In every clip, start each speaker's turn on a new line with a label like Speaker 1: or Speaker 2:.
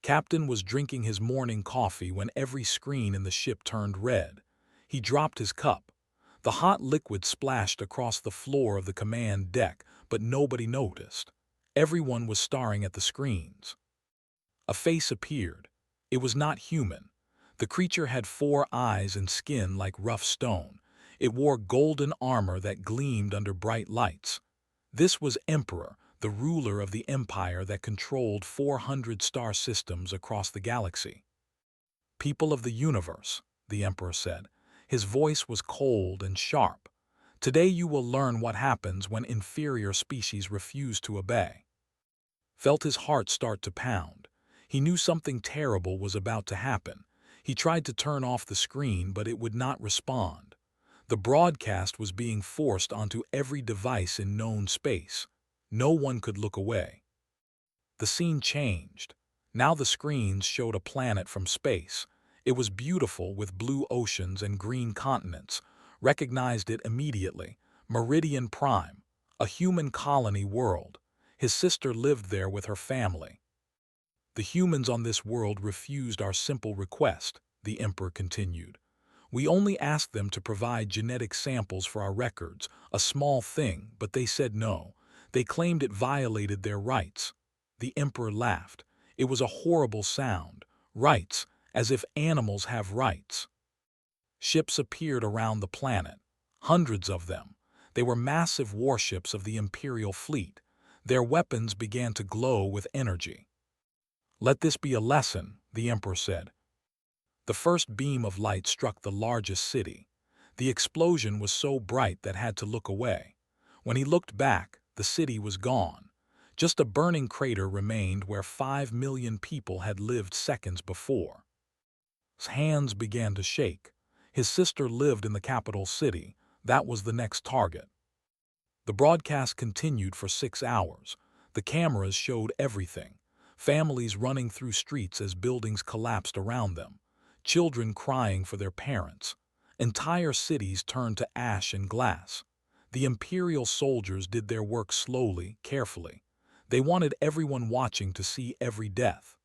Speaker 1: Captain was drinking his morning coffee when every screen in the ship turned red. He dropped his cup. The hot liquid splashed across the floor of the command deck, but nobody noticed. Everyone was staring at the screens. A face appeared. It was not human. The creature had 4 eyes and skin like rough stone. It wore golden armor that gleamed under bright lights. This was Emperor, the ruler of the empire that controlled 400 star systems across the galaxy. "People of the universe," the Emperor said. His voice was cold and sharp. "Today you will learn what happens when inferior species refuse to obey." Felt his heart start to pound. He knew something terrible was about to happen. He tried to turn off the screen, but it would not respond. The broadcast was being forced onto every device in known space. No one could look away. The scene changed. Now the screens showed a planet from space. It was beautiful with blue oceans and green continents. Recognized it immediately. Meridian Prime, a human colony world. His sister lived there with her family. "The humans on this world refused our simple request," the Emperor continued. "We only asked them to provide genetic samples for our records, a small thing, but they said no. They claimed it violated their rights." The Emperor laughed. It was a horrible sound. Rights, as if animals have rights. Ships appeared around the planet. Hundreds of them. They were massive warships of the Imperial fleet. Their weapons began to glow with energy. "Let this be a lesson," the Emperor said. The first beam of light struck the largest city. The explosion was so bright that had to look away. When he looked back, the city was gone. Just a burning crater remained where 5 million people had lived seconds before. His hands began to shake. His sister lived in the capital city. That was the next target. The broadcast continued for 6 hours. The cameras showed everything. Families running through streets as buildings collapsed around them. Children crying for their parents. Entire cities turned to ash and glass. The Imperial soldiers did their work slowly, carefully. They wanted everyone watching to see every death.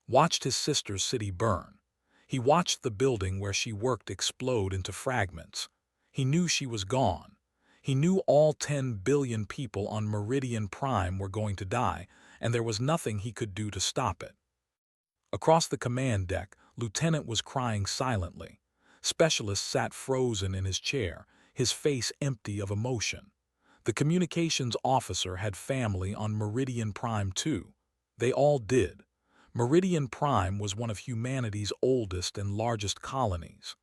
Speaker 1: Watched his sister's city burn. He watched the building where she worked explode into fragments. He knew she was gone. He knew all 10 billion people on Meridian Prime were going to die, and there was nothing he could do to stop it. Across the command deck, Lieutenant was crying silently. Specialist sat frozen in his chair, his face empty of emotion. The communications officer had family on Meridian Prime too. They all did. Meridian Prime was one of humanity's oldest and largest colonies.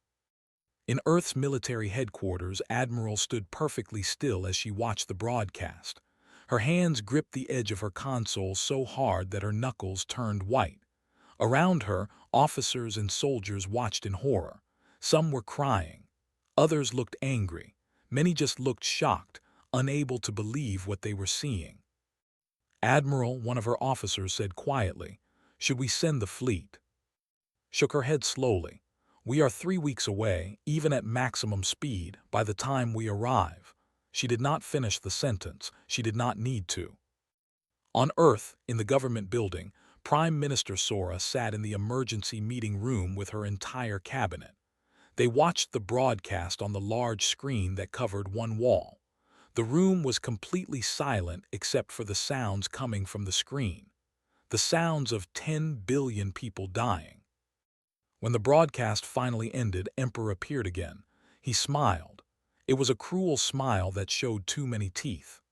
Speaker 1: In Earth's military headquarters, Admiral stood perfectly still as she watched the broadcast. Her hands gripped the edge of her console so hard that her knuckles turned white. Around her, officers and soldiers watched in horror. Some were crying. Others looked angry. Many just looked shocked, unable to believe what they were seeing. "Admiral," one of her officers said quietly, "should we send the fleet?" Shook her head slowly. "We are 3 weeks away, even at maximum speed, by the time we arrive." She did not finish the sentence. She did not need to. On Earth, in the government building, Prime Minister Sora sat in the emergency meeting room with her entire cabinet. They watched the broadcast on the large screen that covered one wall. The room was completely silent except for the sounds coming from the screen. The sounds of 10 billion people dying. When the broadcast finally ended, Emperor appeared again. He smiled. It was a cruel smile that showed too many teeth.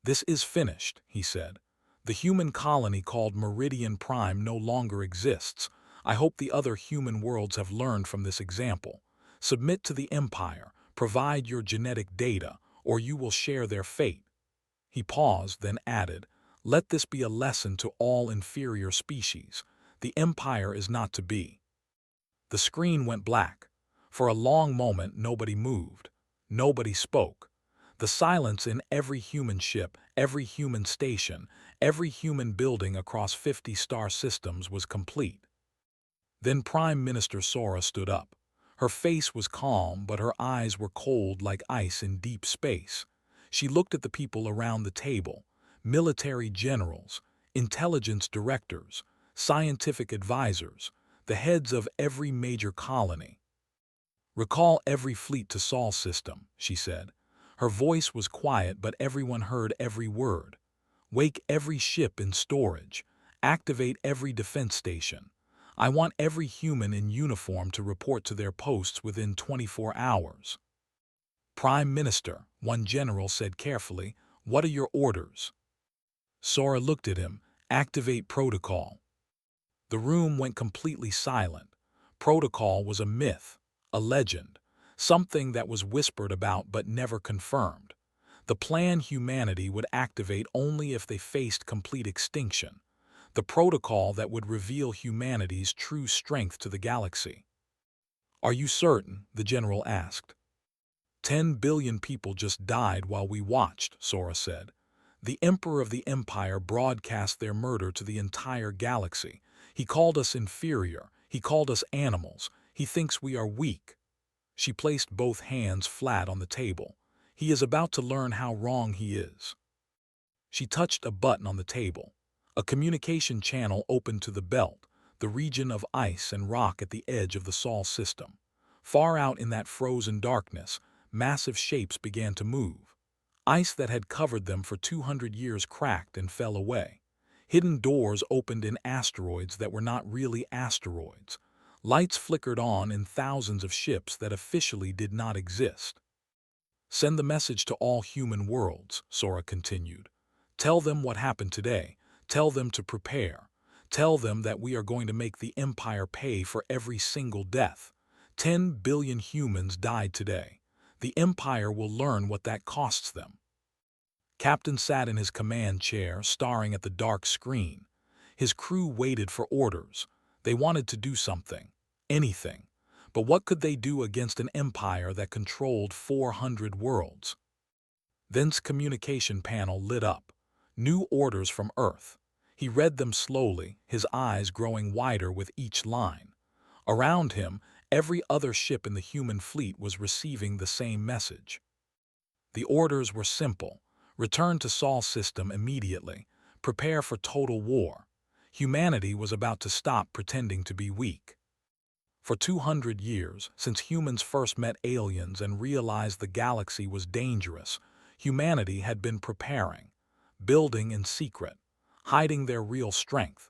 Speaker 1: "This is finished," he said. "The human colony called Meridian Prime no longer exists. I hope the other human worlds have learned from this example. Submit to the Empire, provide your genetic data, or you will share their fate." He paused, then added, "Let this be a lesson to all inferior species. The Empire is not to be." The screen went black. For a long moment, nobody moved. Nobody spoke. The silence in every human ship, every human station, every human building across 50 star systems was complete. Then Prime Minister Sora stood up. Her face was calm, but her eyes were cold like ice in deep space. She looked at the people around the table, military generals, intelligence directors, scientific advisors, the heads of every major colony. Recall every fleet to Sol system, she said. Her voice was quiet, but everyone heard every word. Wake every ship in storage. Activate every defense station. I want every human in uniform to report to their posts within 24 hours. Prime Minister, one general said carefully, what are your orders? Sora looked at him. Activate protocol. The room went completely silent. Protocol was a myth, a legend, something that was whispered about but never confirmed. The plan humanity would activate only if they faced complete extinction. The protocol that would reveal humanity's true strength to the galaxy. Are you certain? The general asked. 10 billion people just died while we watched, Sora said. The Emperor of the Empire broadcast their murder to the entire galaxy. He called us inferior. He called us animals. He thinks we are weak. She placed both hands flat on the table. He is about to learn how wrong he is. She touched a button on the table. A communication channel opened to the belt, the region of ice and rock at the edge of the Sol system. Far out in that frozen darkness, massive shapes began to move. Ice that had covered them for 200 years cracked and fell away. Hidden doors opened in asteroids that were not really asteroids. Lights flickered on in thousands of ships that officially did not exist. Send the message to all human worlds, Sora continued. Tell them what happened today. Tell them to prepare. Tell them that we are going to make the Empire pay for every single death. 10 billion humans died today. The Empire will learn what that costs them. Captain sat in his command chair, staring at the dark screen. His crew waited for orders. They wanted to do something. Anything. But what could they do against an empire that controlled 400 worlds? Then's communication panel lit up. New orders from Earth. He read them slowly, his eyes growing wider with each line. Around him, every other ship in the human fleet was receiving the same message. The orders were simple. Return to Sol system immediately. Prepare for total war. Humanity was about to stop pretending to be weak. For 200 years, since humans first met aliens and realized the galaxy was dangerous, humanity had been preparing, building in secret, hiding their real strength,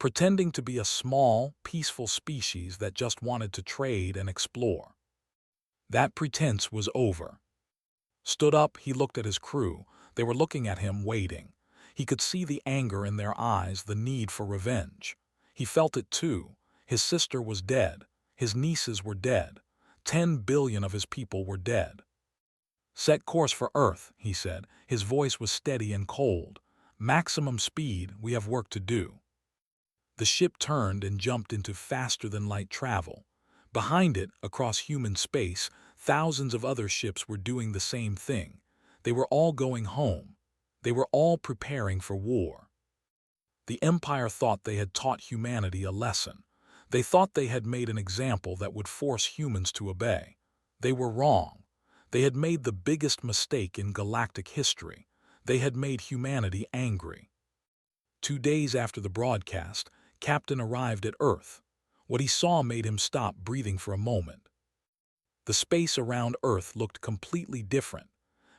Speaker 1: pretending to be a small, peaceful species that just wanted to trade and explore. That pretense was over. Stood up, he looked at his crew. They were looking at him, waiting. He could see the anger in their eyes, the need for revenge. He felt it too. His sister was dead. His nieces were dead. 10 billion of his people were dead. Set course for Earth, he said. His voice was steady and cold. Maximum speed, we have work to do. The ship turned and jumped into faster-than-light travel. Behind it, across human space, thousands of other ships were doing the same thing. They were all going home. They were all preparing for war. The Empire thought they had taught humanity a lesson. They thought they had made an example that would force humans to obey. They were wrong. They had made the biggest mistake in galactic history. They had made humanity angry. 2 days after the broadcast, Captain arrived at Earth. What he saw made him stop breathing for a moment. The space around Earth looked completely different.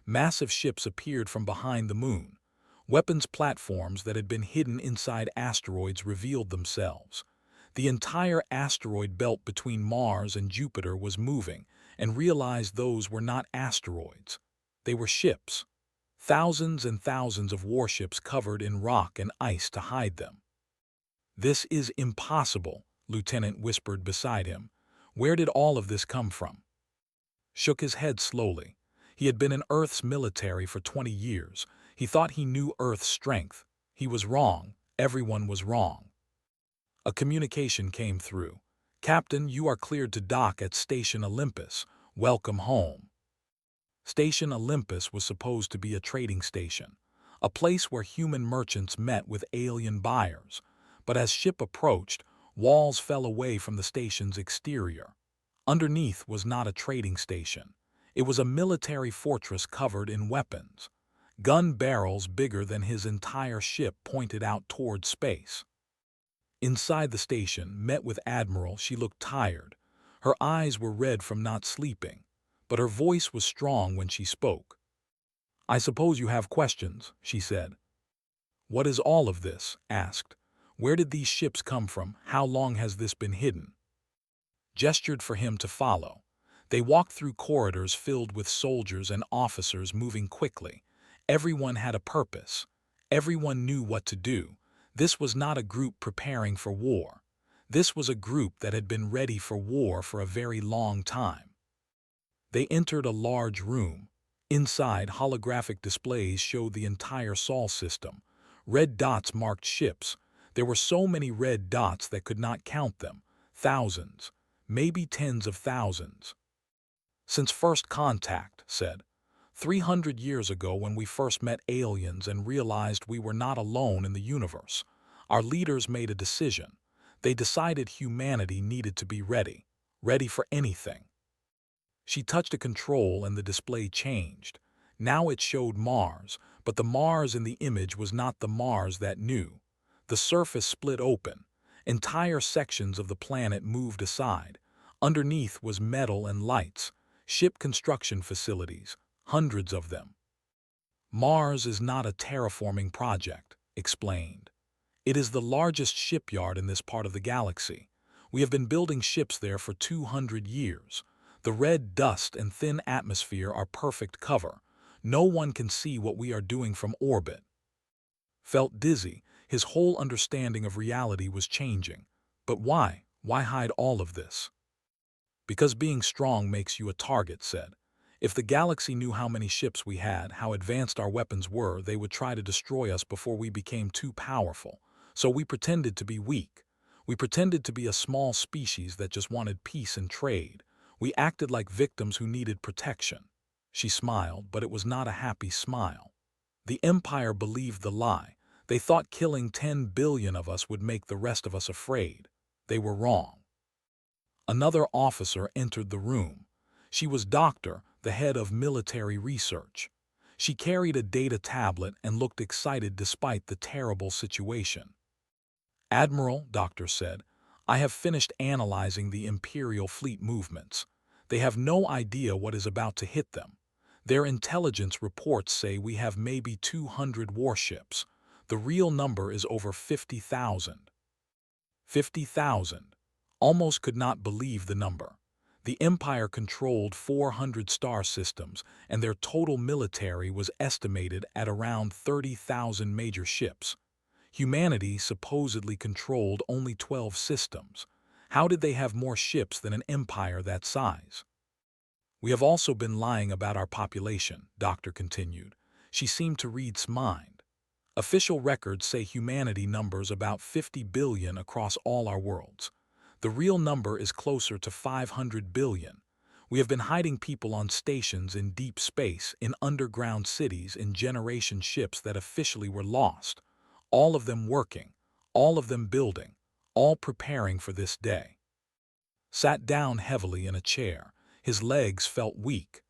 Speaker 1: Massive ships appeared from behind the moon. Weapons platforms that had been hidden inside asteroids revealed themselves. The entire asteroid belt between Mars and Jupiter was moving, and realized those were not asteroids. They were ships. Thousands and thousands of warships covered in rock and ice to hide them. This is impossible, Lieutenant whispered beside him. Where did all of this come from? Shook his head slowly. He had been in Earth's military for 20 years. He thought he knew Earth's strength. He was wrong. Everyone was wrong. A communication came through. Captain, you are cleared to dock at Station Olympus. Welcome home. Station Olympus was supposed to be a trading station, a place where human merchants met with alien buyers. But as ship approached, walls fell away from the station's exterior. Underneath was not a trading station. It was a military fortress covered in weapons. Gun barrels bigger than his entire ship pointed out toward space. Inside the station, met with Admiral, she looked tired. Her eyes were red from not sleeping, but her voice was strong when she spoke. "I suppose you have questions," she said. "What is all of this?" asked. "Where did these ships come from? How long has this been hidden?" Gestured for him to follow. They walked through corridors filled with soldiers and officers moving quickly. Everyone had a purpose. Everyone knew what to do. This was not a group preparing for war. This was a group that had been ready for war for a very long time. They entered a large room. Inside, holographic displays showed the entire Sol system. Red dots marked ships. There were so many red dots that could not count them. Thousands, maybe tens of thousands. "Since first contact," said. 300 years ago when we first met aliens and realized we were not alone in the universe, our leaders made a decision. They decided humanity needed to be ready. Ready for anything. She touched a control and the display changed. Now it showed Mars, but the Mars in the image was not the Mars that knew. The surface split open. Entire sections of the planet moved aside. Underneath was metal and lights. Ship construction facilities, hundreds of them. "Mars is not a terraforming project," explained. "It is the largest shipyard in this part of the galaxy. We have been building ships there for 200 years. The red dust and thin atmosphere are perfect cover. No one can see what we are doing from orbit." Felt dizzy. His whole understanding of reality was changing. But why? Why hide all of this? "Because being strong makes you a target," said. "If the galaxy knew how many ships we had, how advanced our weapons were, they would try to destroy us before we became too powerful. So we pretended to be weak. We pretended to be a small species that just wanted peace and trade. We acted like victims who needed protection." She smiled, but it was not a happy smile. "The Empire believed the lie. They thought killing 10 billion of us would make the rest of us afraid. They were wrong." Another officer entered the room. She was Doctor, the head of military research. She carried a data tablet and looked excited despite the terrible situation. "Admiral," Doctor said, "I have finished analyzing the Imperial fleet movements. They have no idea what is about to hit them. Their intelligence reports say we have maybe 200 warships. The real number is over 50,000. 50,000. Almost could not believe the number. The Empire controlled 400 star systems, and their total military was estimated at around 30,000 major ships. Humanity supposedly controlled only 12 systems. How did they have more ships than an empire that size?" "We have also been lying about our population," Doctor continued. She seemed to read mind. "Official records say humanity numbers about 50 billion across all our worlds. The real number is closer to 500 billion. We have been hiding people on stations in deep space, in underground cities, in generation ships that officially were lost. All of them working, all of them building, all preparing for this day." Sat down heavily in a chair. His legs felt weak.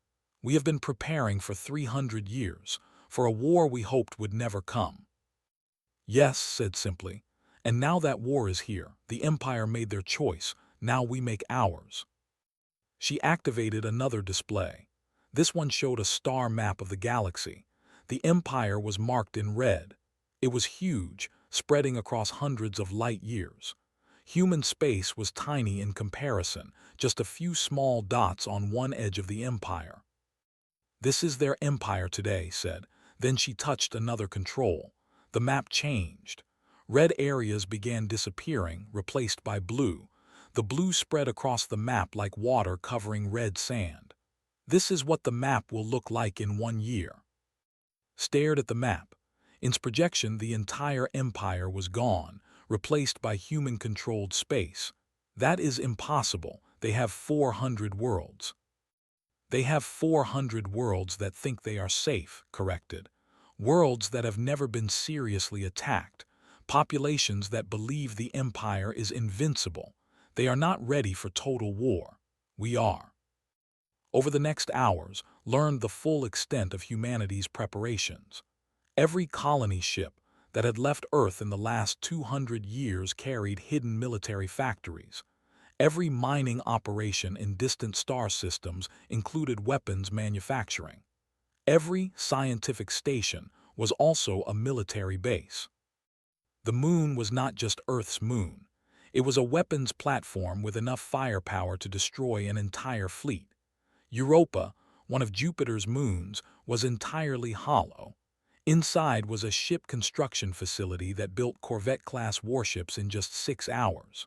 Speaker 1: "We have been preparing for 300 years, for a war we hoped would never come." "Yes," said simply. "And now that war is here, the Empire made their choice, now we make ours." She activated another display. This one showed a star map of the galaxy. The Empire was marked in red. It was huge, spreading across hundreds of light years. Human space was tiny in comparison, just a few small dots on one edge of the Empire. "This is their empire today," said. Then she touched another control. The map changed. Red areas began disappearing, replaced by blue. The blue spread across the map like water covering red sand. "This is what the map will look like in 1 year." Stared at the map. In its projection, the entire empire was gone, replaced by human-controlled space. "That is impossible. They have 400 worlds." "They have 400 worlds that think they are safe," corrected. "Worlds that have never been seriously attacked. Populations that believe the Empire is invincible. They are not ready for total war. We are." Over the next hours, learned the full extent of humanity's preparations. Every colony ship, that had left Earth in the last 200 years carried hidden military factories. Every mining operation in distant star systems included weapons manufacturing. Every scientific station was also a military base. The moon was not just Earth's moon. It was a weapons platform with enough firepower to destroy an entire fleet. Europa, one of Jupiter's moons, was entirely hollow. Inside was a ship construction facility that built Corvette-class warships in just 6 hours.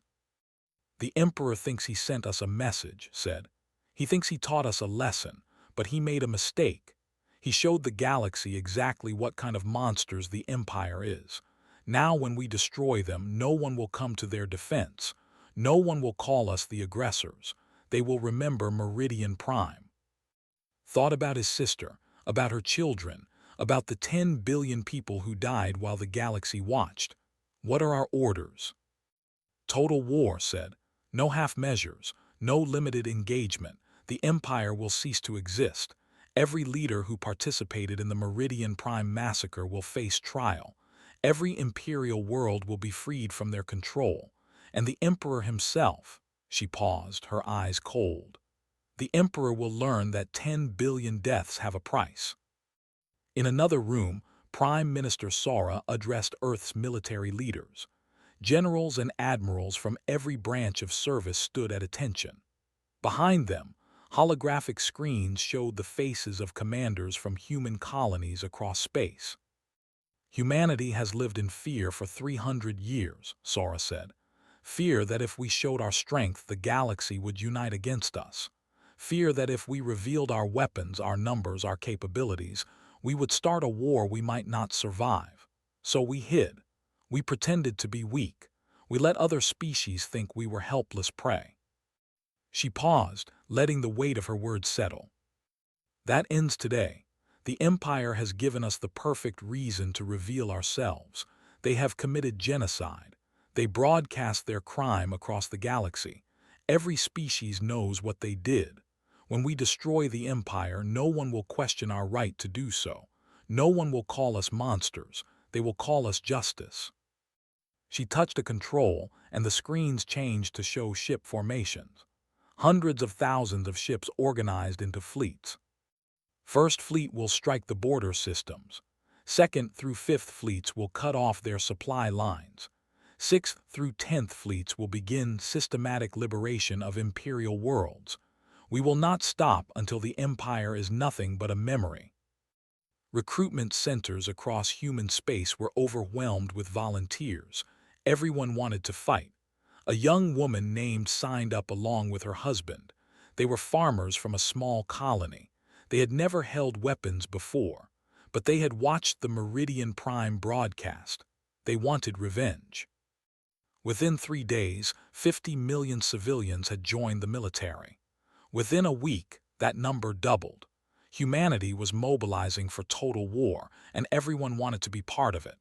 Speaker 1: "The Emperor thinks he sent us a message," said. "He thinks he taught us a lesson, but he made a mistake. He showed the galaxy exactly what kind of monsters the Empire is. Now when we destroy them, no one will come to their defense. No one will call us the aggressors. They will remember Meridian Prime." Thought about his sister, about her children, about the 10 billion people who died while the galaxy watched. "What are our orders?" "Total war," said. "No half measures, no limited engagement. The Empire will cease to exist. Every leader who participated in the Meridian Prime massacre will face trial. Every imperial world will be freed from their control. And the Emperor himself," she paused, her eyes cold. "The Emperor will learn that 10 billion deaths have a price." In another room, Prime Minister Sora addressed Earth's military leaders. Generals and admirals from every branch of service stood at attention. Behind them, holographic screens showed the faces of commanders from human colonies across space. "Humanity has lived in fear for 300 years, Sora said. "Fear that if we showed our strength, the galaxy would unite against us. Fear that if we revealed our weapons, our numbers, our capabilities, we would start a war we might not survive. So we hid. We pretended to be weak. We let other species think we were helpless prey." She paused, letting the weight of her words settle. "That ends today. The Empire has given us the perfect reason to reveal ourselves. They have committed genocide. They broadcast their crime across the galaxy. Every species knows what they did. When we destroy the Empire, no one will question our right to do so. No one will call us monsters. They will call us justice." She touched a control, and the screens changed to show ship formations. Hundreds of thousands of ships organized into fleets. First Fleet will strike the border systems. Second through Fifth Fleets will cut off their supply lines. Sixth through 10th Fleets will begin systematic liberation of imperial worlds. We will not stop until the Empire is nothing but a memory. Recruitment centers across human space were overwhelmed with volunteers. Everyone wanted to fight. A young woman named signed up along with her husband. They were farmers from a small colony. They had never held weapons before, but they had watched the Meridian Prime broadcast. They wanted revenge. Within 3 days, 50 million civilians had joined the military. Within a week, that number doubled. Humanity was mobilizing for total war, and everyone wanted to be part of it.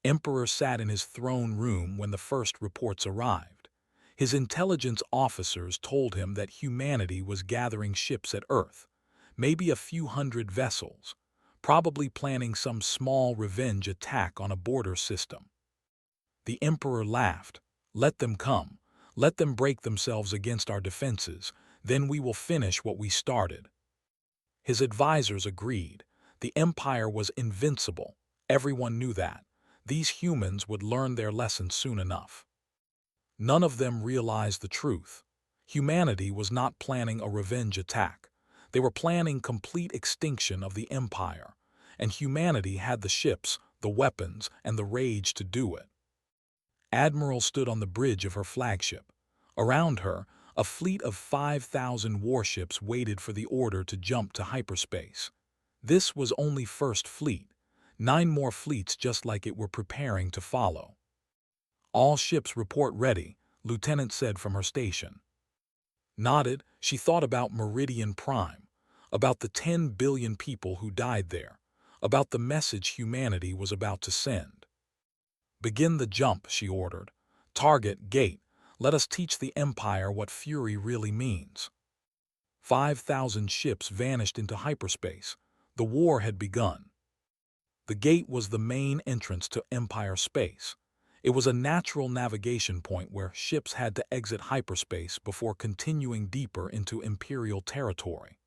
Speaker 1: Emperor sat in his throne room when the first reports arrived. His intelligence officers told him that humanity was gathering ships at Earth, maybe a few hundred vessels, probably planning some small revenge attack on a border system. The Emperor laughed. "Let them come. Let them break themselves against our defenses. Then we will finish what we started." His advisors agreed. The Empire was invincible. Everyone knew that. These humans would learn their lesson soon enough. None of them realized the truth. Humanity was not planning a revenge attack. They were planning complete extinction of the Empire, and humanity had the ships, the weapons, and the rage to do it. Admiral stood on the bridge of her flagship. Around her, a fleet of 5,000 warships waited for the order to jump to hyperspace. This was only First Fleet. 9 more fleets just like it were preparing to follow. "All ships report ready," Lieutenant said from her station. Nodded, she thought about Meridian Prime, about the 10 billion people who died there, about the message humanity was about to send. "Begin the jump," she ordered. "Target, gate. Let us teach the Empire what fury really means." 5,000 ships vanished into hyperspace. The war had begun. The gate was the main entrance to Empire space. It was a natural navigation point where ships had to exit hyperspace before continuing deeper into Imperial territory.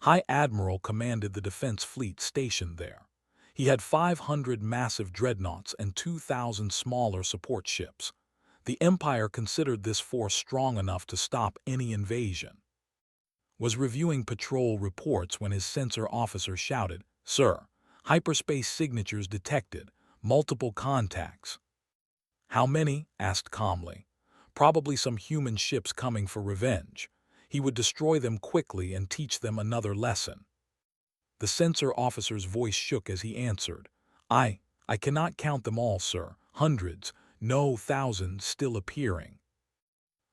Speaker 1: High Admiral commanded the defense fleet stationed there. He had 500 massive dreadnoughts and 2,000 smaller support ships. The Empire considered this force strong enough to stop any invasion. Was reviewing patrol reports when his sensor officer shouted, "Sir, hyperspace signatures detected, multiple contacts." "How many?" asked calmly. "Probably some human ships coming for revenge. He would destroy them quickly and teach them another lesson." The sensor officer's voice shook as he answered, I cannot count them all, sir. Hundreds, no, thousands still appearing."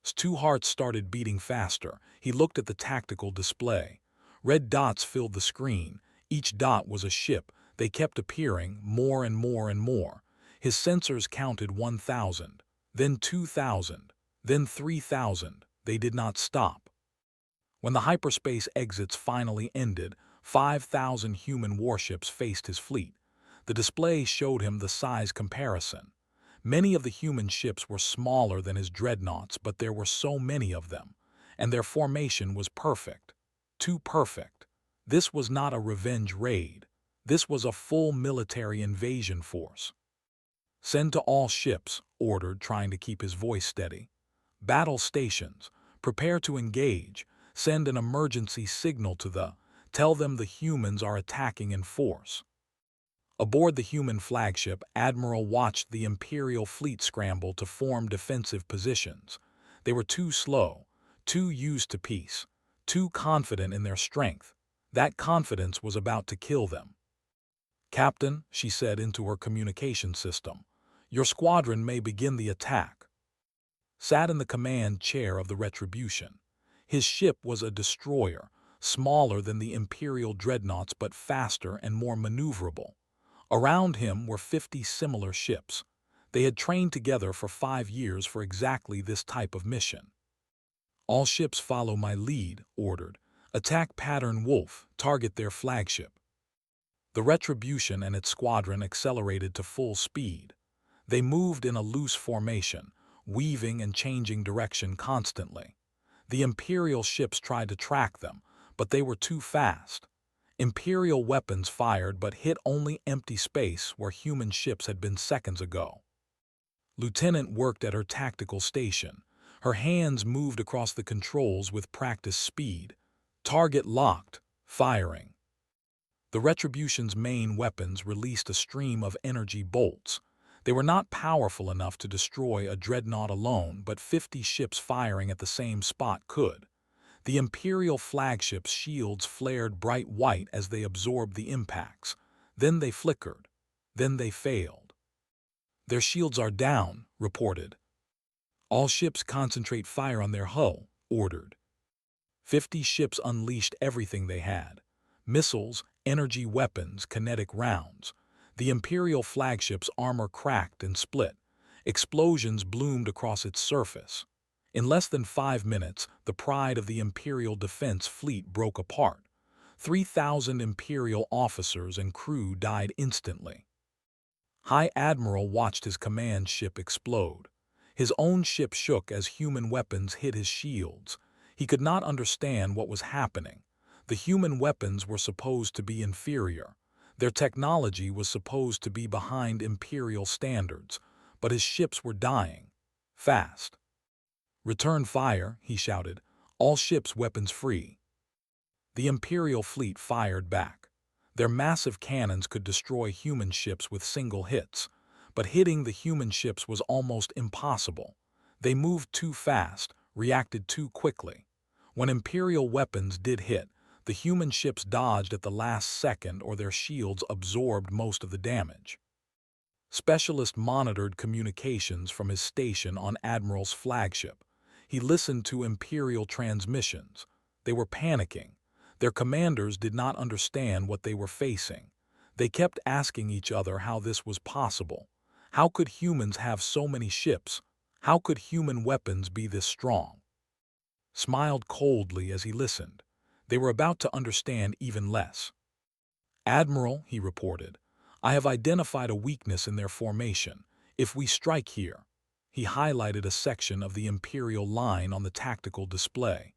Speaker 1: Stu's heart started beating faster. He looked at the tactical display. Red dots filled the screen. Each dot was a ship. They kept appearing, more and more and more. His sensors counted 1,000, then 2,000, then 3,000. They did not stop. When the hyperspace exits finally ended, 5,000 human warships faced his fleet. The display showed him the size comparison. Many of the human ships were smaller than his dreadnoughts, but there were so many of them, and their formation was perfect. Too perfect. This was not a revenge raid. This was a full military invasion force. "Send to all ships," ordered, trying to keep his voice steady. "Battle stations. Prepare to engage. Send an emergency signal to tell them the humans are attacking in force." Aboard the human flagship, Admiral watched the Imperial fleet scramble to form defensive positions. They were too slow, too used to peace, too confident in their strength. That confidence was about to kill them. "Captain," she said into her communication system, "your squadron may begin the attack." Sat in the command chair of the Retribution. His ship was a destroyer, smaller than the Imperial dreadnoughts but faster and more maneuverable. Around him were 50 similar ships. They had trained together for 5 years for exactly this type of mission. "All ships follow my lead," ordered. "Attack Pattern Wolf, target their flagship." The Retribution and its squadron accelerated to full speed. They moved in a loose formation, weaving and changing direction constantly. The Imperial ships tried to track them, but they were too fast. Imperial weapons fired but hit only empty space where human ships had been seconds ago. Lieutenant worked at her tactical station. Her hands moved across the controls with practiced speed. Target locked, firing. The Retribution's main weapons released a stream of energy bolts. They were not powerful enough to destroy a dreadnought alone, but 50 ships firing at the same spot could. The Imperial flagship's shields flared bright white as they absorbed the impacts. Then they flickered. Then they failed. "Their shields are down," reported. "All ships concentrate fire on their hull," ordered. 50 ships unleashed everything they had. Missiles, energy weapons, kinetic rounds. The Imperial flagship's armor cracked and split. Explosions bloomed across its surface. In less than 5 minutes, the pride of the Imperial defense fleet broke apart. 3,000 Imperial officers and crew died instantly. High Admiral watched his command ship explode. His own ship shook as human weapons hit his shields. He could not understand what was happening. The human weapons were supposed to be inferior. Their technology was supposed to be behind Imperial standards, but his ships were dying. Fast. "Return fire," he shouted. "All ships weapons free." The Imperial fleet fired back. Their massive cannons could destroy human ships with single hits, but hitting the human ships was almost impossible. They moved too fast, reacted too quickly. When Imperial weapons did hit, the human ships dodged at the last second or their shields absorbed most of the damage. Specialist monitored communications from his station on Admiral's flagship. He listened to Imperial transmissions. They were panicking. Their commanders did not understand what they were facing. They kept asking each other how this was possible. How could humans have so many ships? How could human weapons be this strong? Smiled coldly as he listened. They were about to understand even less. "Admiral," he reported, I have identified a weakness in their formation. If we strike here, he highlighted a section of the Imperial line on the tactical display.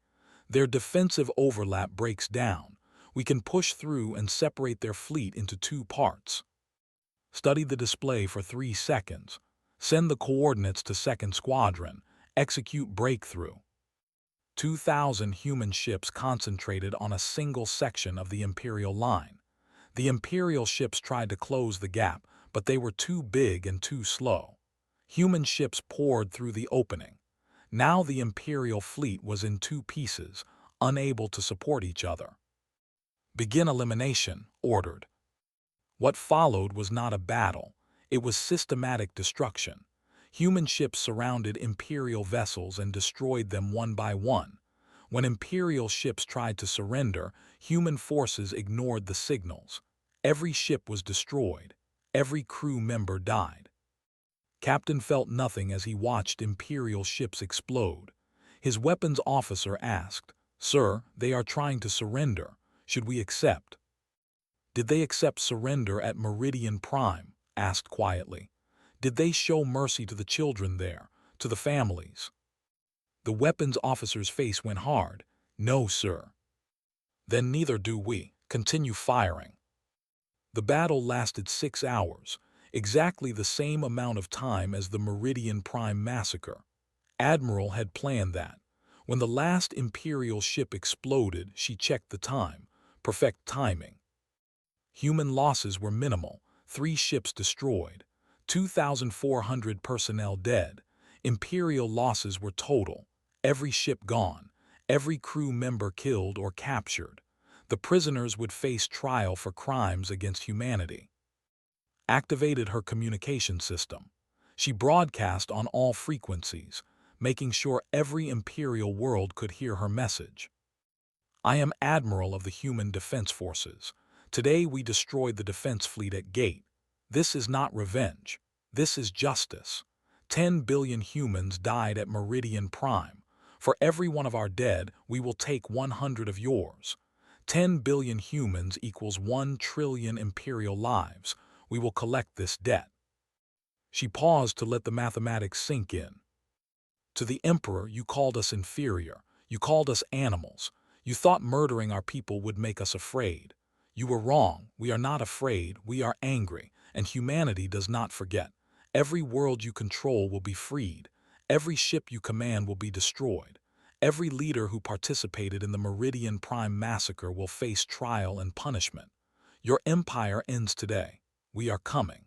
Speaker 1: Their defensive overlap breaks down. We can push through and separate their fleet into two parts. Study the display for 3 seconds. Send the coordinates to 2nd Squadron. Execute breakthrough. 2,000 human ships concentrated on a single section of the Imperial line. The Imperial ships tried to close the gap, but they were too big and too slow. Human ships poured through the opening. Now the Imperial fleet was in 2 pieces, unable to support each other. Begin elimination, ordered. What followed was not a battle. It was systematic destruction. Human ships surrounded Imperial vessels and destroyed them one by one. When Imperial ships tried to surrender, human forces ignored the signals. Every ship was destroyed. Every crew member died. Captain felt nothing as he watched Imperial ships explode. His weapons officer asked, "Sir, they are trying to surrender. Should we accept?" "Did they accept surrender at Meridian Prime?" asked quietly. "Did they show mercy to the children there, to the families?" The weapons officer's face went hard. "No, sir." "Then neither do we. Continue firing." The battle lasted 6 hours, exactly the same amount of time as the Meridian Prime massacre. Admiral had planned that. When the last Imperial ship exploded, she checked the time. Perfect timing. Human losses were minimal. 3 ships destroyed. 2,400 personnel dead. Imperial losses were total. Every ship gone. Every crew member killed or captured. The prisoners would face trial for crimes against humanity. Activated her communication system. She broadcast on all frequencies, making sure every Imperial world could hear her message. "I am Admiral of the Human Defense Forces. Today we destroyed the defense fleet at Gate. This is not revenge. This is justice. 10 billion humans died at Meridian Prime. For every one of our dead, we will take 100 of yours. 10 billion humans equals 1 trillion Imperial lives. We will collect this debt." She paused to let the mathematics sink in. "To the Emperor, you called us inferior. You called us animals. You thought murdering our people would make us afraid. You were wrong. We are not afraid. We are angry. And humanity does not forget. Every world you control will be freed. Every ship you command will be destroyed. Every leader who participated in the Meridian Prime massacre will face trial and punishment. Your empire ends today. We are coming."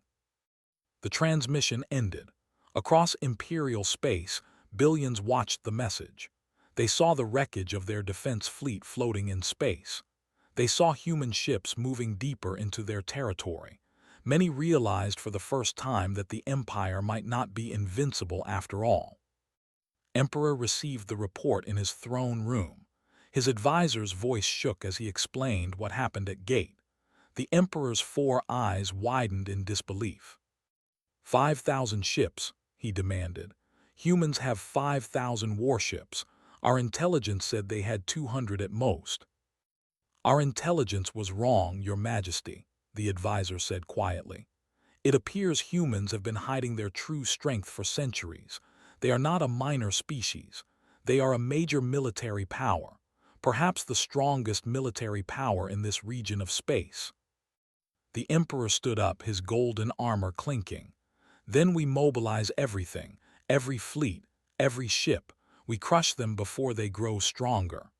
Speaker 1: The transmission ended. Across Imperial space, billions watched the message. They saw the wreckage of their defense fleet floating in space. They saw human ships moving deeper into their territory. Many realized for the first time that the Empire might not be invincible after all. Emperor received the report in his throne room. His advisor's voice shook as he explained what happened at Gate. The Emperor's 4 eyes widened in disbelief. 5,000 ships, he demanded. Humans have 5,000 warships. Our intelligence said they had 200 at most. Our intelligence was wrong, Your Majesty, the advisor said quietly. It appears humans have been hiding their true strength for centuries. They are not a minor species. They are a major military power, perhaps the strongest military power in this region of space. The Emperor stood up, his golden armor clinking. Then we mobilize everything, every fleet, every ship. We crush them before they grow stronger.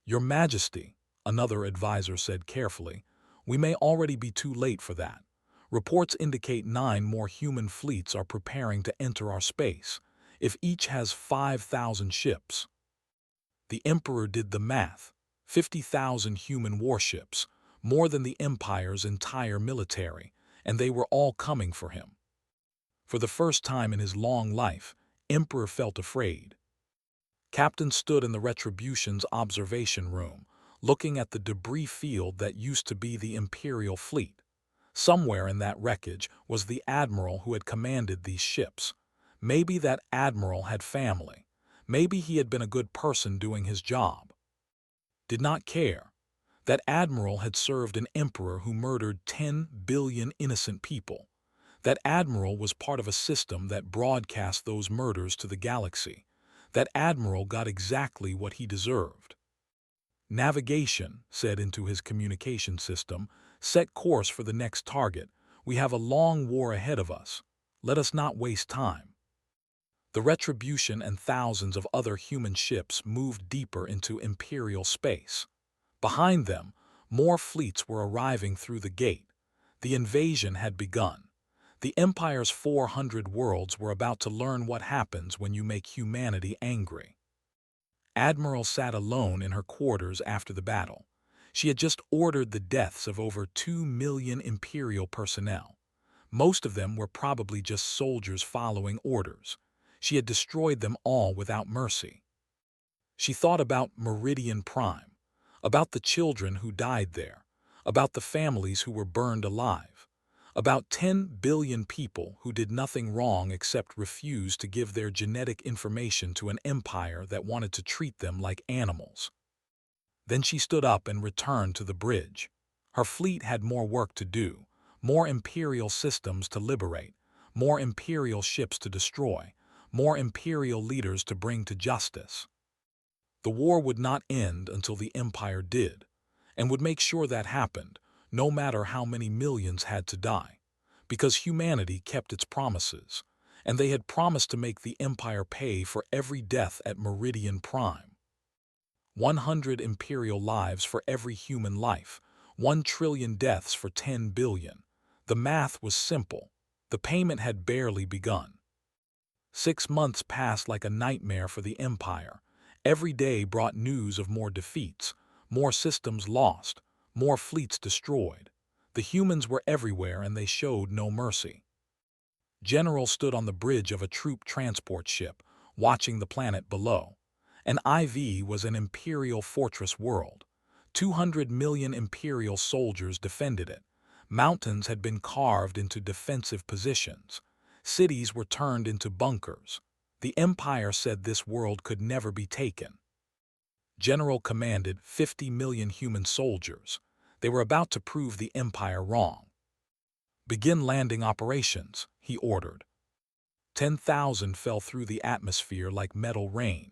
Speaker 1: Your Majesty, another advisor said carefully, we may already be too late for that. Reports indicate 9 more human fleets are preparing to enter our space, if each has 5,000 ships. The Emperor did the math. 50,000 human warships, more than the Empire's entire military, and they were all coming for him. For the first time in his long life, Emperor felt afraid. Captain stood in the Retribution's observation room, looking at the debris field that used to be the Imperial fleet. Somewhere in that wreckage was the admiral who had commanded these ships. Maybe that admiral had family. Maybe he had been a good person doing his job. Did not care. That admiral had served an emperor who murdered 10 billion innocent people. That admiral was part of a system that broadcast those murders to the galaxy. That admiral got exactly what he deserved. Navigation, said into his communication system, set course for the next target. We have a long war ahead of us. Let us not waste time. The Retribution and thousands of other human ships moved deeper into Imperial space. Behind them, more fleets were arriving through the gate. The invasion had begun. The Empire's 400 worlds were about to learn what happens when you make humanity angry. Admiral sat alone in her quarters after the battle. She had just ordered the deaths of over 2 million Imperial personnel. Most of them were probably just soldiers following orders. She had destroyed them all without mercy. She thought about Meridian Prime, about the children who died there, about the families who were burned alive, about 10 billion people who did nothing wrong except refuse to give their genetic information to an empire that wanted to treat them like animals. Then she stood up and returned to the bridge. Her fleet had more work to do, more Imperial systems to liberate, more Imperial ships to destroy, more Imperial leaders to bring to justice. The war would not end until the Empire did, and would make sure that happened, no matter how many millions had to die, because humanity kept its promises, and they had promised to make the Empire pay for every death at Meridian Prime. 100 Imperial lives for every human life, 1 trillion deaths for 10 billion. The math was simple. The payment had barely begun. 6 months passed like a nightmare for the Empire. Every day brought news of more defeats, more systems lost, more fleets destroyed. The humans were everywhere and they showed no mercy. General stood on the bridge of a troop transport ship, watching the planet below. An IV was an Imperial fortress world. 200 million Imperial soldiers defended it. Mountains had been carved into defensive positions. Cities were turned into bunkers. The Empire said this world could never be taken. General commanded 50 million human soldiers. They were about to prove the Empire wrong. Begin landing operations, he ordered. 10,000 fell through the atmosphere like metal rain.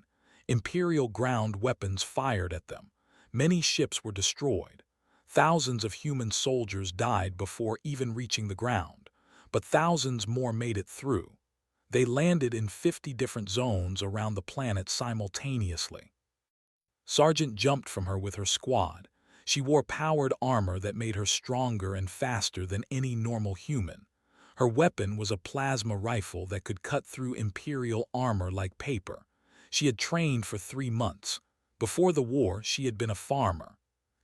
Speaker 1: Imperial ground weapons fired at them. Many ships were destroyed. Thousands of human soldiers died before even reaching the ground, but thousands more made it through. They landed in 50 different zones around the planet simultaneously. Sergeant jumped from her with her squad. She wore powered armor that made her stronger and faster than any normal human. Her weapon was a plasma rifle that could cut through Imperial armor like paper. She had trained for 3 months. Before the war, she had been a farmer.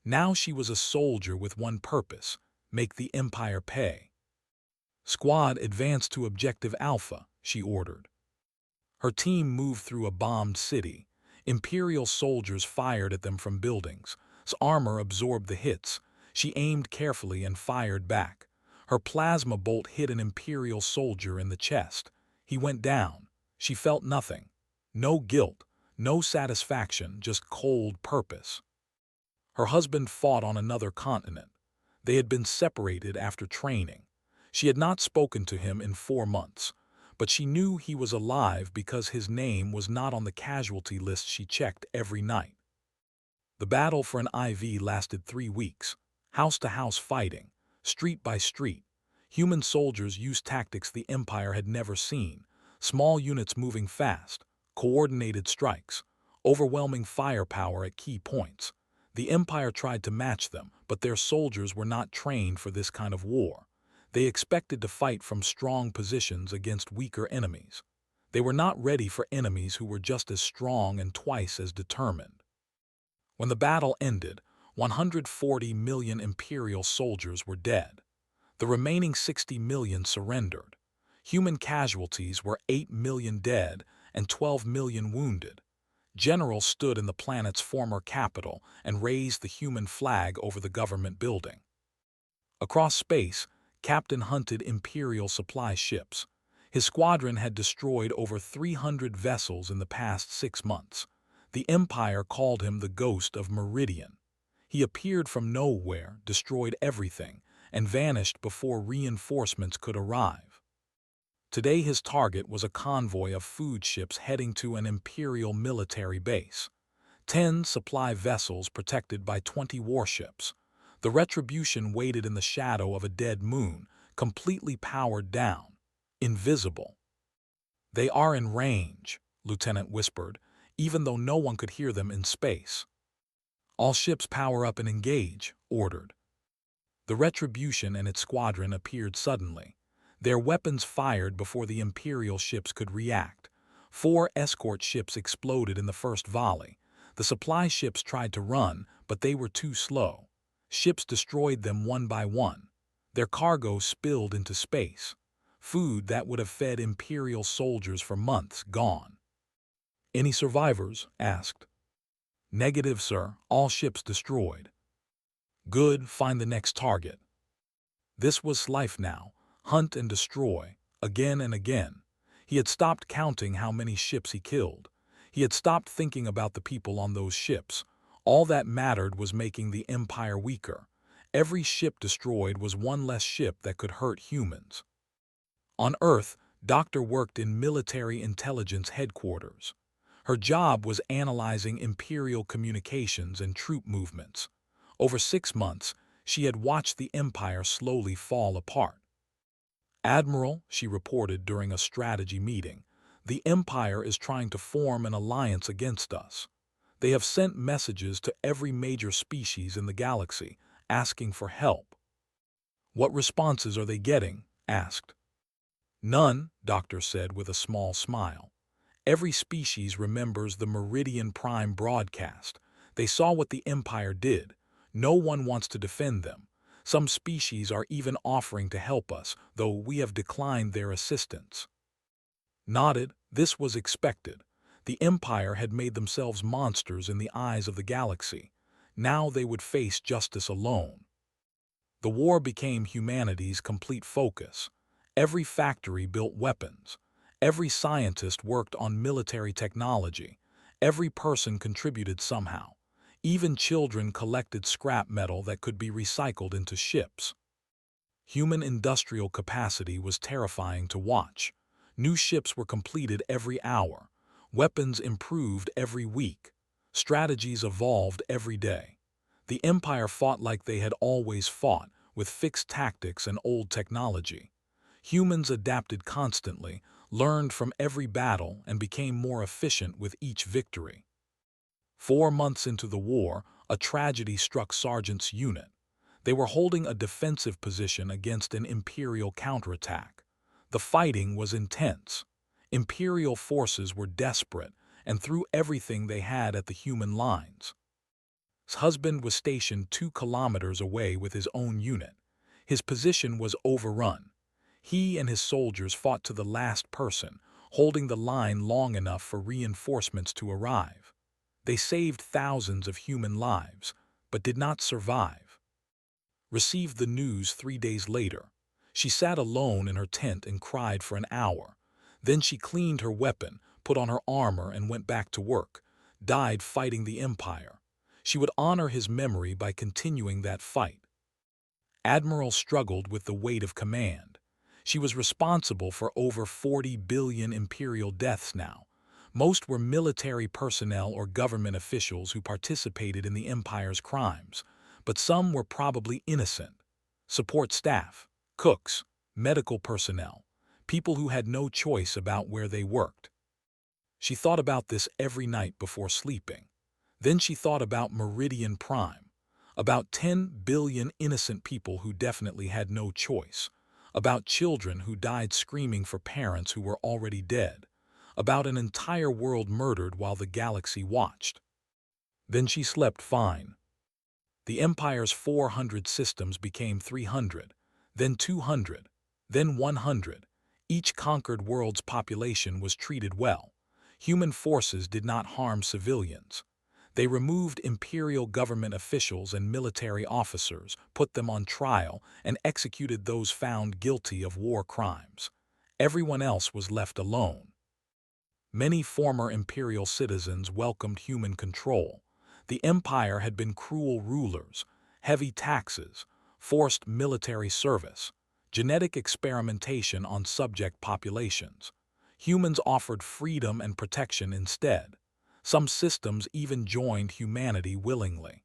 Speaker 1: Now she was a soldier with one purpose: make the Empire pay. Squad, advance to Objective Alpha, she ordered. Her team moved through a bombed city. Imperial soldiers fired at them from buildings. Armor absorbed the hits. She aimed carefully and fired back. Her plasma bolt hit an Imperial soldier in the chest. He went down. She felt nothing. No guilt, no satisfaction, just cold purpose. Her husband fought on another continent. They had been separated after training. She had not spoken to him in 4 months, but she knew he was alive because his name was not on the casualty list she checked every night. The battle for an IV lasted 3 weeks, house-to-house fighting, street by street. Human soldiers used tactics the Empire had never seen, small units moving fast, coordinated strikes, overwhelming firepower at key points. The Empire tried to match them, but their soldiers were not trained for this kind of war. They expected to fight from strong positions against weaker enemies. They were not ready for enemies who were just as strong and twice as determined. When the battle ended, 140 million Imperial soldiers were dead. The remaining 60 million surrendered. Human casualties were 8 million dead and 12 million wounded. General stood in the planet's former capital and raised the human flag over the government building. Across space, Captain hunted Imperial supply ships. His squadron had destroyed over 300 vessels in the past 6 months. The Empire called him the Ghost of Meridian. He appeared from nowhere, destroyed everything, and vanished before reinforcements could arrive. Today his target was a convoy of food ships heading to an Imperial military base. 10 supply vessels protected by 20 warships. The Retribution waited in the shadow of a dead moon, completely powered down, invisible. "They are in range," Lieutenant whispered, even though no one could hear them in space. "All ships power up and engage," ordered. The Retribution and its squadron appeared suddenly. Their weapons fired before the Imperial ships could react. 4 escort ships exploded in the first volley. The supply ships tried to run, but they were too slow. Ships destroyed them one by one. Their cargo spilled into space. Food that would have fed Imperial soldiers for months gone. "Any survivors?" asked. "Negative, sir. All ships destroyed." "Good. Find the next target." This was life now. Hunt and destroy, again and again. He had stopped counting how many ships he killed. He had stopped thinking about the people on those ships. All that mattered was making the Empire weaker. Every ship destroyed was one less ship that could hurt humans. On Earth, Doctor worked in military intelligence headquarters. Her job was analyzing Imperial communications and troop movements. Over 6 months, she had watched the Empire slowly fall apart. "Admiral," she reported during a strategy meeting, "the Empire is trying to form an alliance against us. They have sent messages to every major species in the galaxy, asking for help." "What responses are they getting?" asked. "None," Doctor said with a small smile. "Every species remembers the Meridian Prime broadcast. They saw what the Empire did. No one wants to defend them. Some species are even offering to help us, though we have declined their assistance." Nodded. This was expected. The Empire had made themselves monsters in the eyes of the galaxy. Now they would face justice alone. The war became humanity's complete focus. Every factory built weapons. Every scientist worked on military technology. Every person contributed somehow. Even children collected scrap metal that could be recycled into ships. Human industrial capacity was terrifying to watch. New ships were completed every hour. Weapons improved every week. Strategies evolved every day. The Empire fought like they had always fought, with fixed tactics and old technology. Humans adapted constantly, learned from every battle, and became more efficient with each victory. 4 months into the war, a tragedy struck Sargent's unit. They were holding a defensive position against an Imperial counterattack. The fighting was intense. Imperial forces were desperate and threw everything they had at the human lines. His husband was stationed 2 kilometers away with his own unit. His position was overrun. He and his soldiers fought to the last person, holding the line long enough for reinforcements to arrive. They saved thousands of human lives, but did not survive. Received the news 3 days later. She sat alone in her tent and cried for an hour. Then she cleaned her weapon, put on her armor, and went back to work. Died fighting the Empire. She would honor his memory by continuing that fight. Admiral struggled with the weight of command. She was responsible for over 40 billion Imperial deaths now. Most were military personnel or government officials who participated in the Empire's crimes, but some were probably innocent. Support staff, cooks, medical personnel, people who had no choice about where they worked. She thought about this every night before sleeping. Then she thought about Meridian Prime, about 10 billion innocent people who definitely had no choice, about children who died screaming for parents who were already dead, about an entire world murdered while the galaxy watched. Then she slept fine. The Empire's 400 systems became 300, then 200, then 100. Each conquered world's population was treated well. Human forces did not harm civilians. They removed Imperial government officials and military officers, put them on trial, and executed those found guilty of war crimes. Everyone else was left alone. Many former Imperial citizens welcomed human control. The Empire had been cruel rulers, heavy taxes, forced military service, genetic experimentation on subject populations. Humans offered freedom and protection instead. Some systems even joined humanity willingly.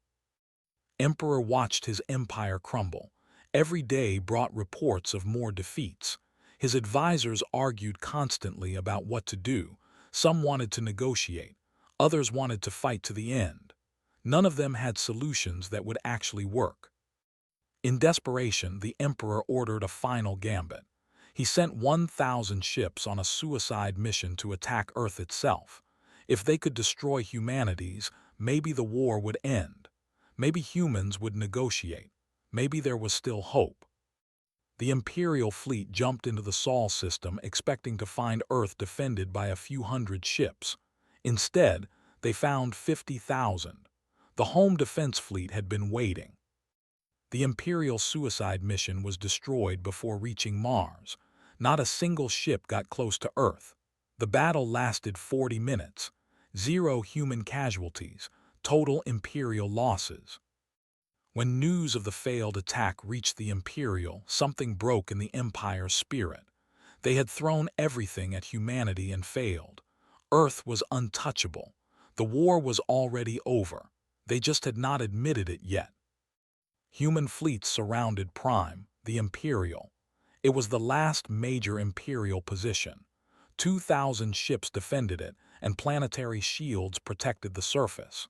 Speaker 1: Emperor watched his empire crumble. Every day brought reports of more defeats. His advisors argued constantly about what to do. Some wanted to negotiate, others wanted to fight to the end. None of them had solutions that would actually work. In desperation, the emperor ordered a final gambit. He sent 1,000 ships on a suicide mission to attack Earth itself. If they could destroy humanities, maybe the war would end. Maybe humans would negotiate. Maybe there was still hope. The Imperial fleet jumped into the Sol system expecting to find Earth defended by a few hundred ships. Instead, they found 50,000. The home defense fleet had been waiting. The Imperial suicide mission was destroyed before reaching Mars. Not a single ship got close to Earth. The battle lasted 40 minutes. 0 human casualties, total Imperial losses. When news of the failed attack reached the Imperial, something broke in the Empire's spirit. They had thrown everything at humanity and failed. Earth was untouchable. The war was already over. They just had not admitted it yet. Human fleets surrounded Prime, the Imperial. It was the last major Imperial position. 2,000 ships defended it, and planetary shields protected the surface.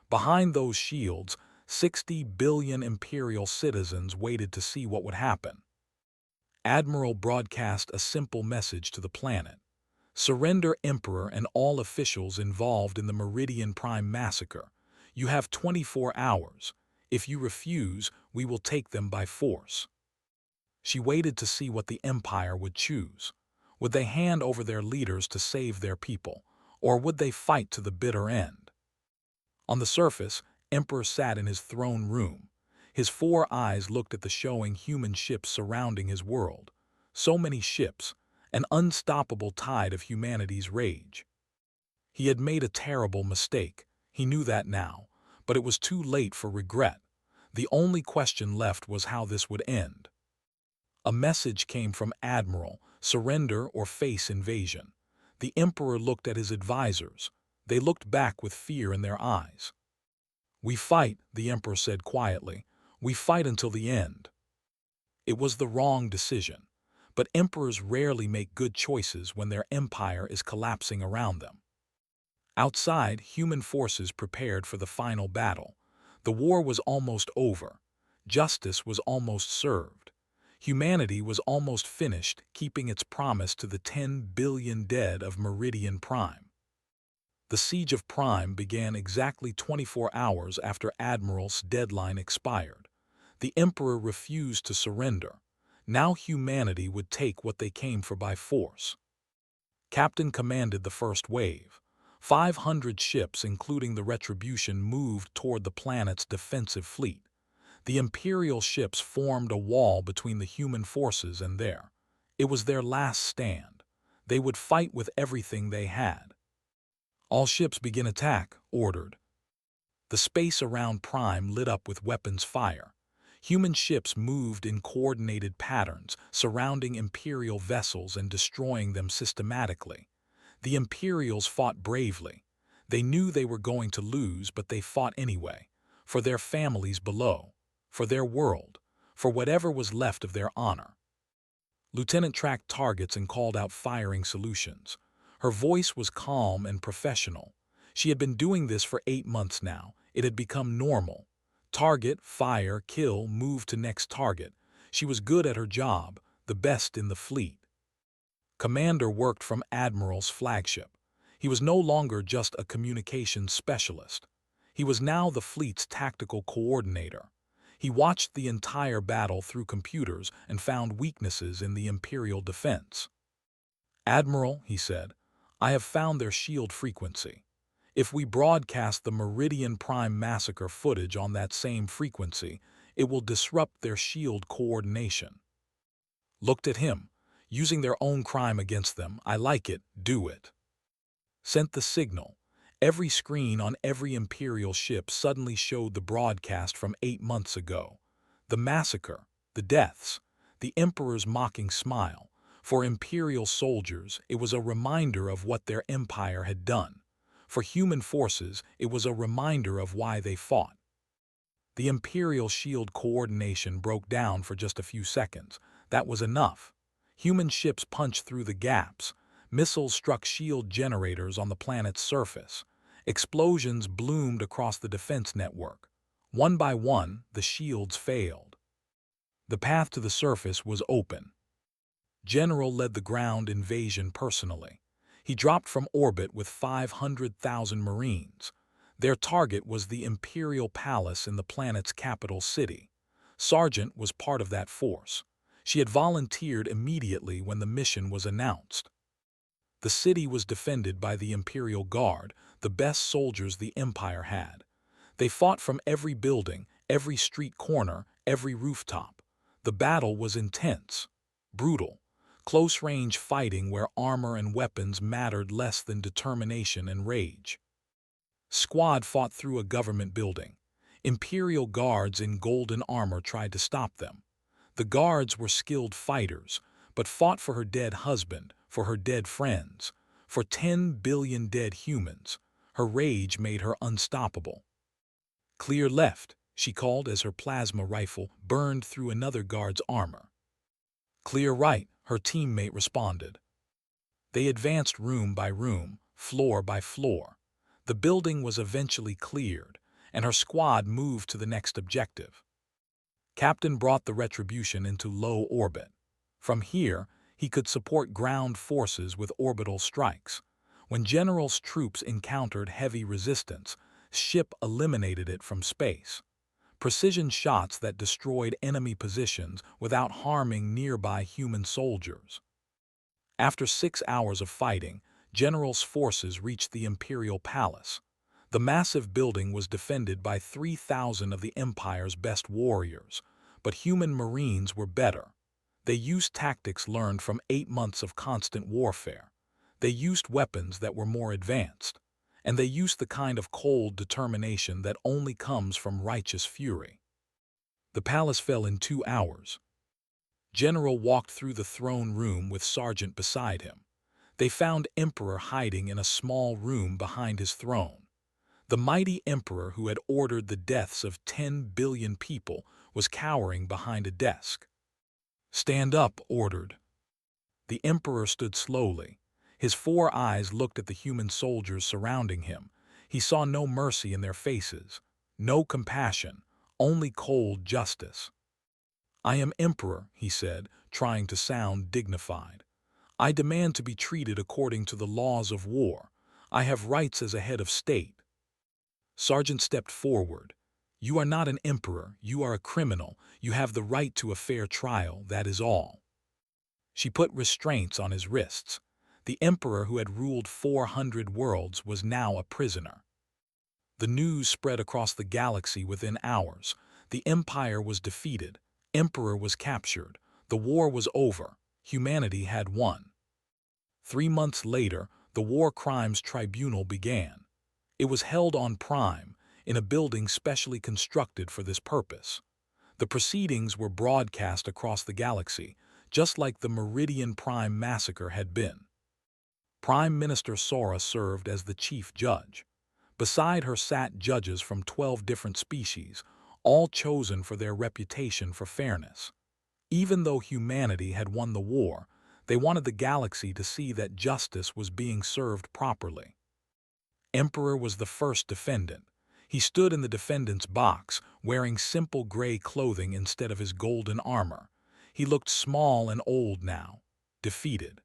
Speaker 1: Behind those shields, 60 billion Imperial citizens waited to see what would happen. Admiral broadcast a simple message to the planet. Surrender, Emperor and all officials involved in the Meridian Prime massacre. You have 24 hours. If you refuse, we will take them by force. She waited to see what the Empire would choose. Would they hand over their leaders to save their people, or would they fight to the bitter end? On the surface, Emperor sat in his throne room. His 4 eyes looked at the showing human ships surrounding his world. So many ships, an unstoppable tide of humanity's rage. He had made a terrible mistake. He knew that now, but it was too late for regret. The only question left was how this would end. A message came from Admiral: surrender or face invasion. The Emperor looked at his advisors. They looked back with fear in their eyes. We fight, the Emperor said quietly. We fight until the end. It was the wrong decision, but emperors rarely make good choices when their empire is collapsing around them. Outside, human forces prepared for the final battle. The war was almost over. Justice was almost served. Humanity was almost finished, keeping its promise to the 10 billion dead of Meridian Prime. The siege of Prime began exactly 24 hours after Admiral's deadline expired. The Emperor refused to surrender. Now humanity would take what they came for by force. Captain commanded the first wave. 500 ships, including the Retribution, moved toward the planet's defensive fleet. The Imperial ships formed a wall between the human forces and there. It was their last stand. They would fight with everything they had. All ships begin attack, ordered. The space around Prime lit up with weapons fire. Human ships moved in coordinated patterns, surrounding Imperial vessels and destroying them systematically. The Imperials fought bravely. They knew they were going to lose, but they fought anyway, for their families below, for their world, for whatever was left of their honor. Lieutenant tracked targets and called out firing solutions. Her voice was calm and professional. She had been doing this for 8 months now. It had become normal. Target, fire, kill, move to next target. She was good at her job, the best in the fleet. Commander worked from Admiral's flagship. He was no longer just a communications specialist. He was now the fleet's tactical coordinator. He watched the entire battle through computers and found weaknesses in the Imperial defense. Admiral, he said, I have found their shield frequency. If we broadcast the Meridian Prime massacre footage on that same frequency, it will disrupt their shield coordination. Looked at him. Using their own crime against them. I like it. Do it. Sent the signal. Every screen on every Imperial ship suddenly showed the broadcast from 8 months ago. The massacre, the deaths, the Emperor's mocking smile. For Imperial soldiers, it was a reminder of what their empire had done. For human forces, it was a reminder of why they fought. The Imperial shield coordination broke down for just a few seconds. That was enough. Human ships punched through the gaps. Missiles struck shield generators on the planet's surface. Explosions bloomed across the defense network. One by one, the shields failed. The path to the surface was open. General led the ground invasion personally. He dropped from orbit with 500,000 Marines. Their target was the Imperial Palace in the planet's capital city. Sergeant was part of that force. She had volunteered immediately when the mission was announced. The city was defended by the Imperial Guard, the best soldiers the Empire had. They fought from every building, every street corner, every rooftop. The battle was intense, brutal, close-range fighting where armor and weapons mattered less than determination and rage. Squad fought through a government building. Imperial guards in golden armor tried to stop them. The guards were skilled fighters, but fought for her dead husband, for her dead friends, for 10 billion dead humans. Her rage made her unstoppable. "Clear left," she called as her plasma rifle burned through another guard's armor. "Clear right," her teammate responded. They advanced room by room, floor by floor. The building was eventually cleared, and her squad moved to the next objective. Captain brought the Retribution into low orbit. From here, he could support ground forces with orbital strikes. When General's troops encountered heavy resistance, ship eliminated it from space. Precision shots that destroyed enemy positions without harming nearby human soldiers. After 6 hours of fighting, General's forces reached the Imperial Palace. The massive building was defended by 3,000 of the Empire's best warriors, but human Marines were better. They used tactics learned from 8 months of constant warfare. They used weapons that were more advanced, and they used the kind of cold determination that only comes from righteous fury. The palace fell in 2 hours. General walked through the throne room with Sergeant beside him. They found Emperor hiding in a small room behind his throne. The mighty Emperor who had ordered the deaths of 10 billion people was cowering behind a desk. "Stand up," ordered. The Emperor stood slowly. His 4 eyes looked at the human soldiers surrounding him. He saw no mercy in their faces, no compassion, only cold justice. "I am Emperor," he said, trying to sound dignified. "I demand to be treated according to the laws of war. I have rights as a head of state." Sergeant stepped forward. "You are not an emperor, you are a criminal. You have the right to a fair trial, that is all." She put restraints on his wrists. The emperor who had ruled 400 worlds was now a prisoner. The news spread across the galaxy within hours. The empire was defeated. Emperor was captured. The war was over. Humanity had won. 3 months later, the War Crimes Tribunal began. It was held on Prime, in a building specially constructed for this purpose. The proceedings were broadcast across the galaxy, just like the Meridian Prime massacre had been. Prime Minister Sora served as the chief judge. Beside her sat judges from 12 different species, all chosen for their reputation for fairness. Even though humanity had won the war, they wanted the galaxy to see that justice was being served properly. Emperor was the first defendant. He stood in the defendant's box, wearing simple gray clothing instead of his golden armor. He looked small and old now, defeated.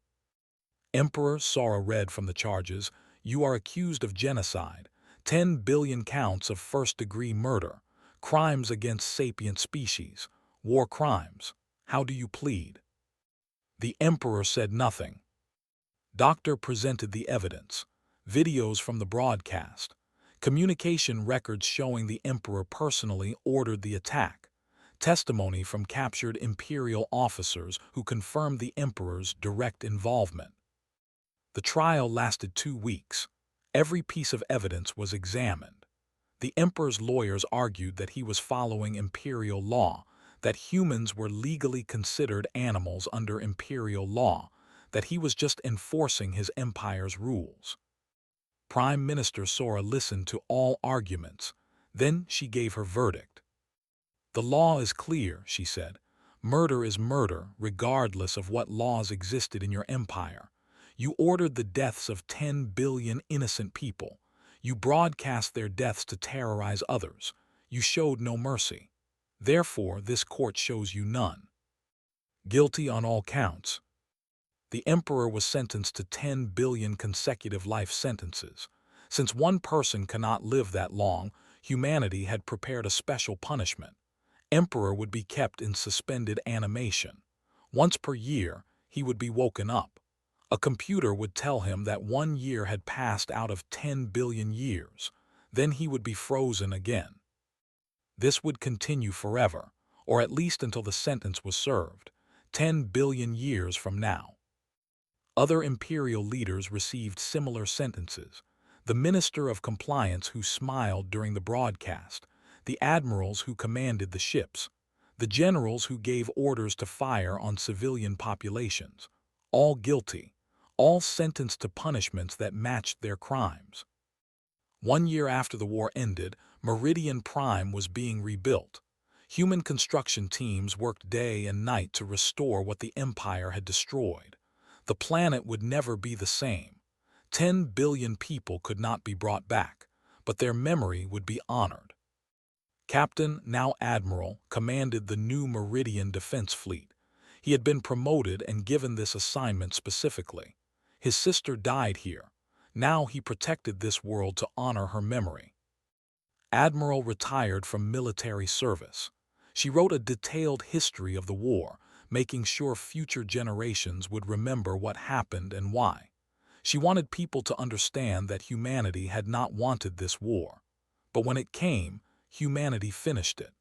Speaker 1: "Emperor," Sora read from the charges, "you are accused of genocide, 10 billion counts of first-degree murder, crimes against sapient species, war crimes. How do you plead?" The Emperor said nothing. Doctor presented the evidence, videos from the broadcast, communication records showing the Emperor personally ordered the attack, testimony from captured Imperial officers who confirmed the Emperor's direct involvement. The trial lasted 2 weeks. Every piece of evidence was examined. The emperor's lawyers argued that he was following imperial law, that humans were legally considered animals under imperial law, that he was just enforcing his empire's rules. Prime Minister Sora listened to all arguments. Then she gave her verdict. "The law is clear," she said. "Murder is murder, regardless of what laws existed in your empire. You ordered the deaths of 10 billion innocent people. You broadcast their deaths to terrorize others. You showed no mercy. Therefore, this court shows you none. Guilty on all counts." The emperor was sentenced to 10 billion consecutive life sentences. Since one person cannot live that long, humanity had prepared a special punishment. Emperor would be kept in suspended animation. Once per year, he would be woken up. A computer would tell him that 1 year had passed out of 10 billion years. Then he would be frozen again. This would continue forever, or at least until the sentence was served, 10 billion years from now. Other imperial leaders received similar sentences. The Minister of Compliance who smiled during the broadcast, the admirals who commanded the ships, the generals who gave orders to fire on civilian populations, all guilty, all sentenced to punishments that matched their crimes. 1 year after the war ended, Meridian Prime was being rebuilt. Human construction teams worked day and night to restore what the Empire had destroyed. The planet would never be the same. 10 billion people could not be brought back, but their memory would be honored. Captain, now Admiral, commanded the new Meridian Defense Fleet. He had been promoted and given this assignment specifically. His sister died here. Now he protected this world to honor her memory. Admiral retired from military service. She wrote a detailed history of the war, making sure future generations would remember what happened and why. She wanted people to understand that humanity had not wanted this war. But when it came, humanity finished it.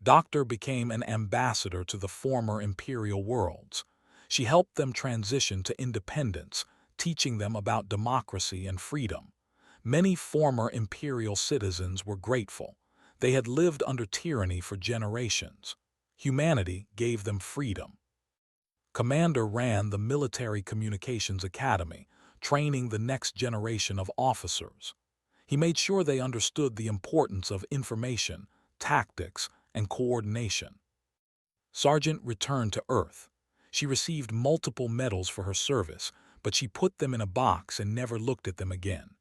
Speaker 1: Doctor became an ambassador to the former imperial worlds. She helped them transition to independence, teaching them about democracy and freedom. Many former imperial citizens were grateful. They had lived under tyranny for generations. Humanity gave them freedom. Commander ran the Military Communications Academy, training the next generation of officers. He made sure they understood the importance of information, tactics, and coordination. Sergeant returned to Earth. She received multiple medals for her service, but she put them in a box and never looked at them again.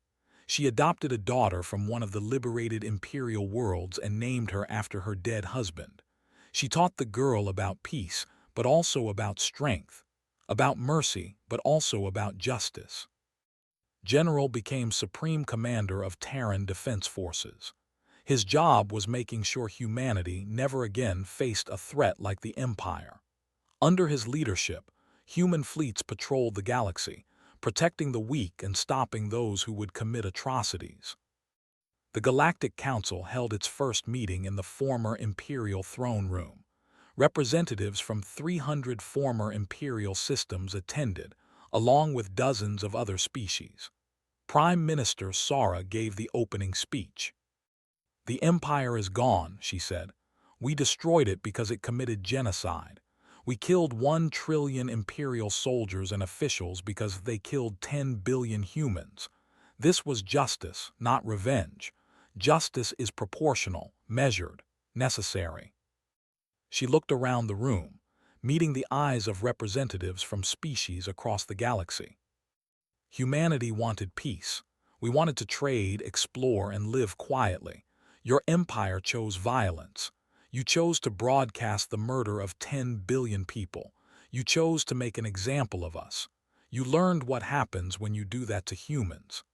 Speaker 1: She adopted a daughter from one of the liberated imperial worlds and named her after her dead husband. She taught the girl about peace, but also about strength, about mercy, but also about justice. General became Supreme Commander of Terran Defense Forces. His job was making sure humanity never again faced a threat like the Empire. Under his leadership, human fleets patrolled the galaxy, protecting the weak and stopping those who would commit atrocities. The Galactic Council held its first meeting in the former Imperial Throne Room. Representatives from 300 former Imperial systems attended, along with dozens of other species. Prime Minister Sora gave the opening speech. "The Empire is gone," she said. "We destroyed it because it committed genocide. We killed 1 trillion Imperial soldiers and officials because they killed 10 billion humans. This was justice, not revenge. Justice is proportional, measured, necessary." She looked around the room, meeting the eyes of representatives from species across the galaxy. Humanity wanted peace. We wanted to trade, explore, and live quietly. Your empire chose violence. You chose to broadcast the murder of 10 billion people. You chose to make an example of us. You learned what happens when you do that to humans.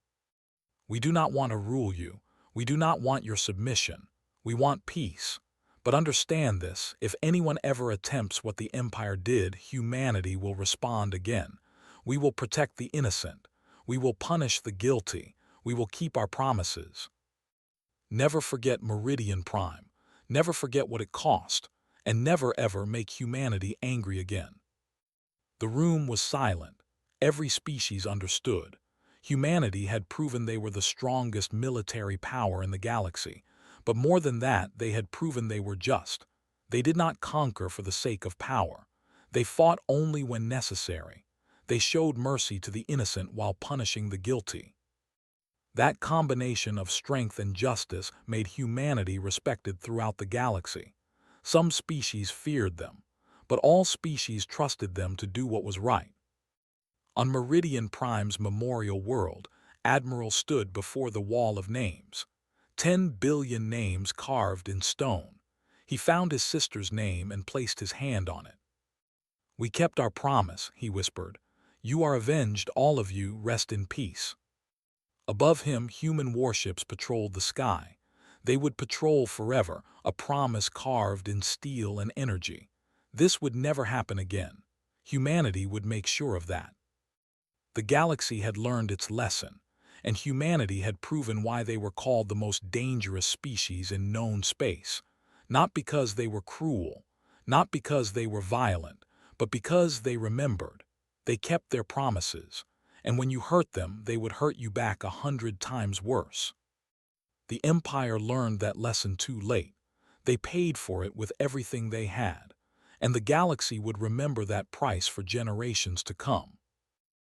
Speaker 1: We do not want to rule you. We do not want your submission. We want peace. But understand this, if anyone ever attempts what the Empire did, humanity will respond again. We will protect the innocent. We will punish the guilty. We will keep our promises. Never forget Meridian Prime. Never forget what it cost. And never ever make humanity angry again. The room was silent. Every species understood. Humanity had proven they were the strongest military power in the galaxy, but more than that, they had proven they were just. They did not conquer for the sake of power. They fought only when necessary. They showed mercy to the innocent while punishing the guilty. That combination of strength and justice made humanity respected throughout the galaxy. Some species feared them, but all species trusted them to do what was right. On Meridian Prime's memorial world, Admiral stood before the wall of names. 10 billion names carved in stone. He found his sister's name and placed his hand on it. "We kept our promise," he whispered. "You are avenged, all of you, rest in peace." Above him, human warships patrolled the sky. They would patrol forever, a promise carved in steel and energy. This would never happen again. Humanity would make sure of that. The galaxy had learned its lesson, and humanity had proven why they were called the most dangerous species in known space. Not because they were cruel, not because they were violent, but because they remembered. They kept their promises, and when you hurt them, they would hurt you back 100 times worse. The Empire learned that lesson too late. They paid for it with everything they had, and the galaxy would remember that price for generations to come.